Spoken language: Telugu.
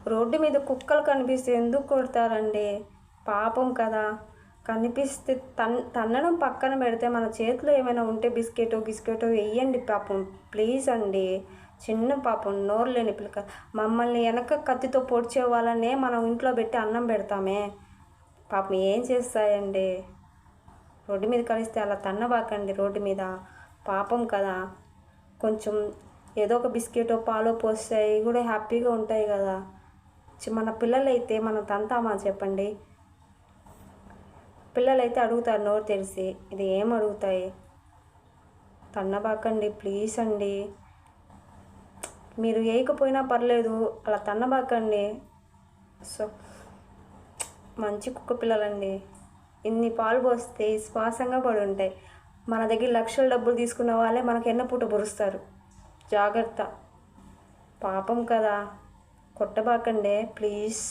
రోడ్డు మీద కుక్కలు కనిపిస్తే ఎందుకు కొడతారండి? పాపం కదా. కనిపిస్తే తన్నడం పక్కన పెడితే మన చేతిలో ఏమైనా ఉంటే బిస్కెటో వెయ్యండి పాపం, ప్లీజ్ అండి. చిన్న పాపం, నోరు లేని పిల్లక. మమ్మల్ని వెనక కత్తితో పొడిచే వాళ్ళనే మనం ఇంట్లో పెట్టి అన్నం పెడతామే. పాపం ఏం చేస్తాయండి? రోడ్డు మీద కలిస్తే అలా తన్నబాకండి రోడ్డు మీద, పాపం కదా. కొంచెం ఏదో ఒక బిస్కెటో పాలో పోస్తాయి కూడా హ్యాపీగా ఉంటాయి కదా. మన పిల్లలైతే మనం తంతామా చెప్పండి? పిల్లలైతే అడుగుతారు నోరు తెలిసి, ఇది ఏం అడుగుతాయి? తన్నబాకండి ప్లీజ్ అండి. మీరు వేయకపోయినా పర్లేదు, అలా తన్నబాకండి. సో మంచి కుక్క పిల్లలండి. ఇన్ని పాలు పోస్తే శ్వాసంగా పడి ఉంటాయి. మన దగ్గర లక్షల డబ్బులు తీసుకున్న వాళ్ళే మనకు ఎన్నపూట పొరుస్తారు. జాగ్రత్త, పాపం కదా. కొట్టబాకండి ప్లీజ్.